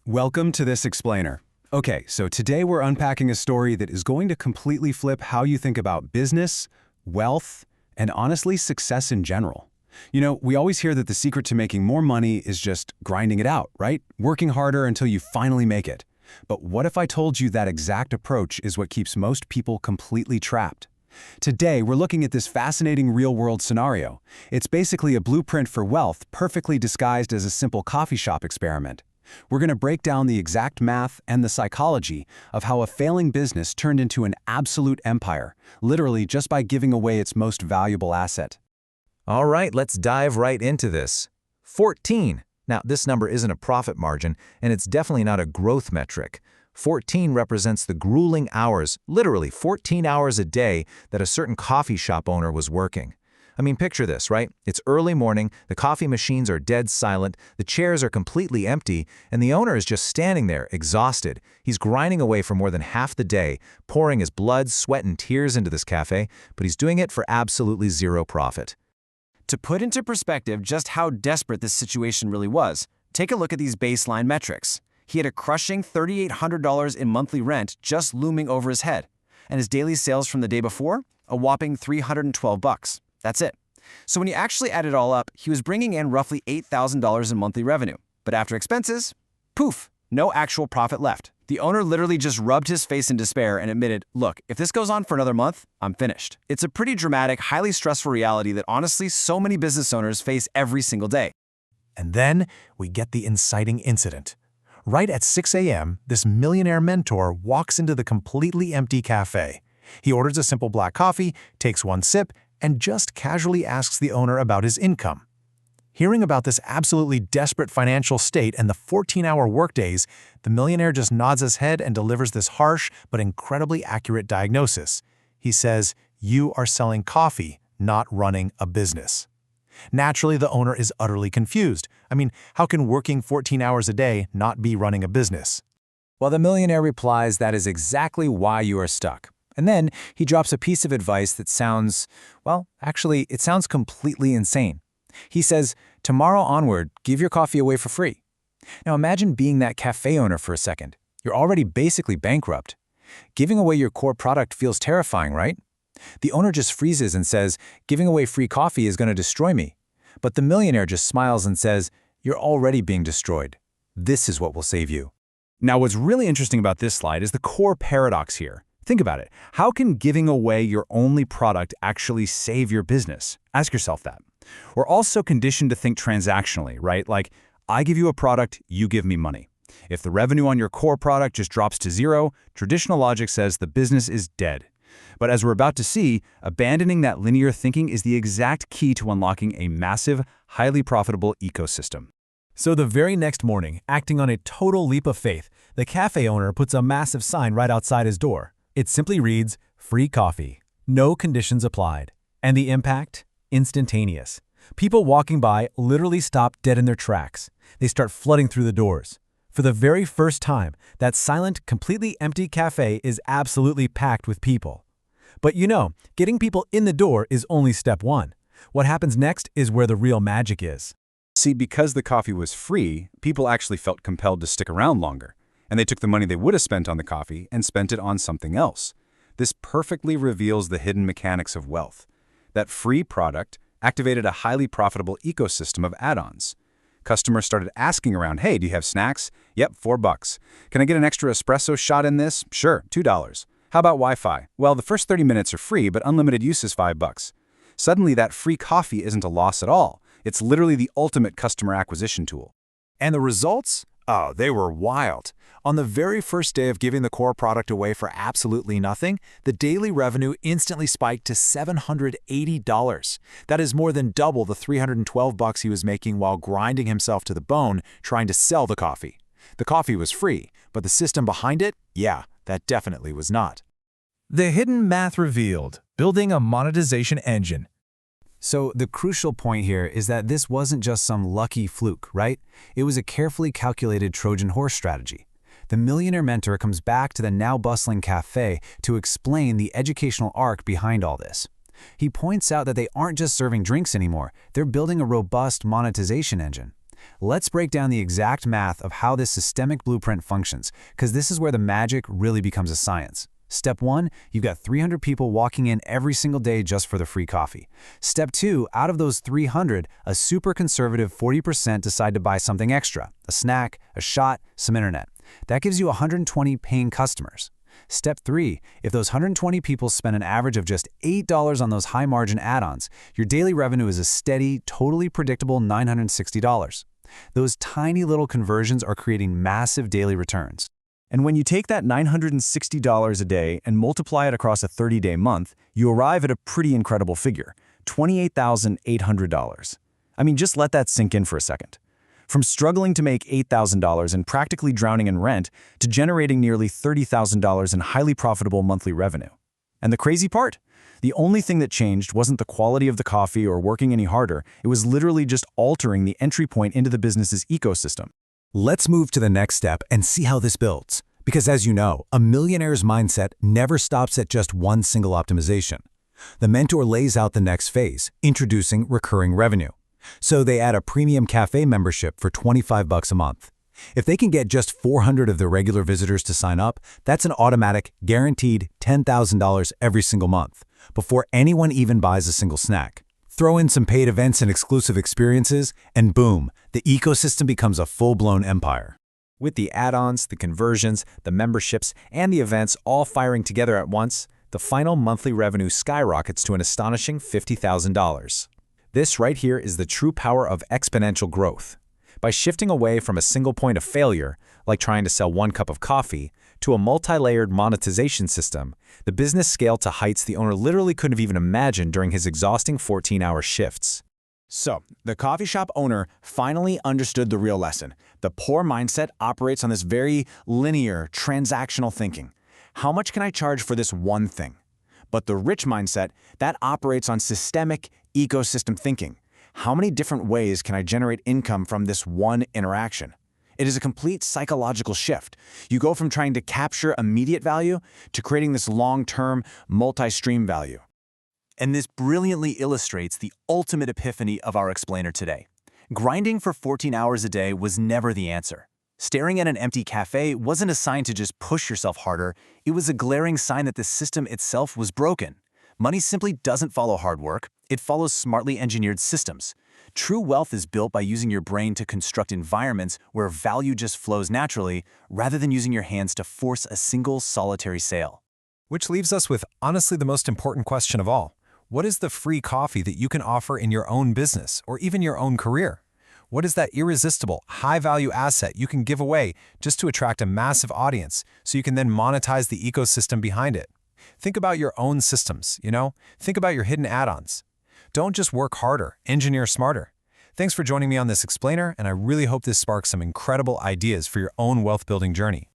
Welcome to this explainer. Okay, so today we're unpacking a story that is going to completely flip how you think about business, wealth, and honestly, success in general. You know, we always hear that the secret to making more money is just grinding it out, right? Working harder until you finally make it. But what if I told you that exact approach is what keeps most people completely trapped? Today, we're looking at this fascinating real-world scenario. It's basically a blueprint for wealth perfectly disguised as a simple coffee shop experiment. We're going to break down the exact math and the psychology of how a failing business turned into an absolute empire, literally just by giving away its most valuable asset. All right, let's dive right into this. 14. Now, this number isn't a profit margin, and it's definitely not a growth metric. 14 represents the grueling hours, literally 14 hours a day, that a certain coffee shop owner was working. I mean, picture this, right? It's early morning, the coffee machines are dead silent, the chairs are completely empty, and the owner is just standing there, exhausted. He's grinding away for more than half the day, pouring his blood, sweat, and tears into this cafe, but he's doing it for absolutely zero profit. To put into perspective just how desperate this situation really was, take a look at these baseline metrics. He had a crushing $3,800 in monthly rent just looming over his head, and his daily sales from the day before, a whopping $312. That's it. So when you actually add it all up, he was bringing in roughly $8,000 in monthly revenue. But after expenses, poof, no actual profit left. The owner literally just rubbed his face in despair and admitted, look, if this goes on for another month, I'm finished. It's a pretty dramatic, highly stressful reality that honestly so many business owners face every single day. And then we get the inciting incident. Right at 6 a.m., this millionaire mentor walks into the completely empty cafe. He orders a simple black coffee, takes one sip, and just casually asks the owner about his income. Hearing about this absolutely desperate financial state and the 14-hour workdays, the millionaire just nods his head and delivers this harsh but incredibly accurate diagnosis. He says, "You are selling coffee, not running a business." Naturally, the owner is utterly confused. I mean, how can working 14 hours a day not be running a business? Well, the millionaire replies that is exactly why you are stuck. And then he drops a piece of advice that sounds, well, actually, it sounds completely insane. He says, tomorrow onward, give your coffee away for free. Now imagine being that cafe owner for a second. You're already basically bankrupt. Giving away your core product feels terrifying, right? The owner just freezes and says, giving away free coffee is going to destroy me. But the millionaire just smiles and says, you're already being destroyed. This is what will save you. Now, what's really interesting about this slide is the core paradox here. Think about it. How can giving away your only product actually save your business? Ask yourself that. We're also conditioned to think transactionally, right? Like, I give you a product, you give me money. If the revenue on your core product just drops to zero, traditional logic says the business is dead. But as we're about to see, abandoning that linear thinking is the exact key to unlocking a massive, highly profitable ecosystem. So the very next morning, acting on a total leap of faith, the cafe owner puts a massive sign right outside his door. It simply reads, free coffee, no conditions applied. And the impact? Instantaneous. People walking by literally stop dead in their tracks. They start flooding through the doors. For the very first time, that silent, completely empty cafe is absolutely packed with people. But you know, getting people in the door is only step one. What happens next is where the real magic is. See, because the coffee was free, people actually felt compelled to stick around longer. And they took the money they would have spent on the coffee and spent it on something else. This perfectly reveals the hidden mechanics of wealth. That free product activated a highly profitable ecosystem of add-ons. Customers started asking around, hey, do you have snacks? Yep, $4. Can I get an extra espresso shot in this? Sure, $2. How about Wi-Fi? Well, the first 30 minutes are free, but unlimited use is $5. Suddenly, that free coffee isn't a loss at all. It's literally the ultimate customer acquisition tool. And the results? Oh, they were wild. On the very first day of giving the core product away for absolutely nothing, the daily revenue instantly spiked to $780. That is more than double the $312 he was making while grinding himself to the bone trying to sell the coffee. The coffee was free, but the system behind it? Yeah, that definitely was not. The hidden math revealed, building a monetization engine. So the crucial point here is that this wasn't just some lucky fluke, right? It was a carefully calculated Trojan horse strategy. The millionaire mentor comes back to the now bustling cafe to explain the educational arc behind all this. He points out that they aren't just serving drinks anymore, they're building a robust monetization engine. Let's break down the exact math of how this systemic blueprint functions, because this is where the magic really becomes a science. Step 1, you've got 300 people walking in every single day just for the free coffee. Step 2, out of those 300, a super conservative 40% decide to buy something extra, a snack, a shot, some internet. That gives you 120 paying customers. Step 3, if those 120 people spend an average of just $8 on those high-margin add-ons, your daily revenue is a steady, totally predictable $960. Those tiny little conversions are creating massive daily returns. And when you take that $960 a day and multiply it across a 30-day month, you arrive at a pretty incredible figure, $28,800. I mean, just let that sink in for a second. From struggling to make $8,000 and practically drowning in rent to generating nearly $30,000 in highly profitable monthly revenue. And the crazy part? The only thing that changed wasn't the quality of the coffee or working any harder. It was literally just altering the entry point into the business's ecosystem. Let's move to the next step and see how this builds. Because as you know, a millionaire's mindset never stops at just one single optimization. The mentor lays out the next phase, introducing recurring revenue. So they add a premium cafe membership for $25 a month. If they can get just 400 of their regular visitors to sign up, that's an automatic, guaranteed $10,000 every single month, before anyone even buys a single snack. Throw in some paid events and exclusive experiences, and boom, the ecosystem becomes a full-blown empire. With the add-ons, the conversions, the memberships, and the events all firing together at once, the final monthly revenue skyrockets to an astonishing $50,000. This right here is the true power of exponential growth. By shifting away from a single point of failure, like trying to sell one cup of coffee, to a multi-layered monetization system, the business scaled to heights the owner literally couldn't have even imagined during his exhausting 14-hour shifts. So, the coffee shop owner finally understood the real lesson. The poor mindset operates on this very linear, transactional thinking. How much can I charge for this one thing? But the rich mindset, that operates on systemic, ecosystem thinking. How many different ways can I generate income from this one interaction? It is a complete psychological shift. You go from trying to capture immediate value to creating this long-term, multi-stream value. And this brilliantly illustrates the ultimate epiphany of our explainer today. Grinding for 14 hours a day was never the answer. Staring at an empty cafe wasn't a sign to just push yourself harder. It was a glaring sign that the system itself was broken. Money simply doesn't follow hard work. It follows smartly engineered systems. True wealth is built by using your brain to construct environments where value just flows naturally, rather than using your hands to force a single solitary sale. Which leaves us with honestly the most important question of all. What is the free coffee that you can offer in your own business or even your own career? What is that irresistible, high-value asset you can give away just to attract a massive audience so you can then monetize the ecosystem behind it? Think about your own systems, Think about your hidden add-ons. Don't just work harder, engineer smarter. Thanks for joining me on this explainer, and I really hope this sparks some incredible ideas for your own wealth-building journey.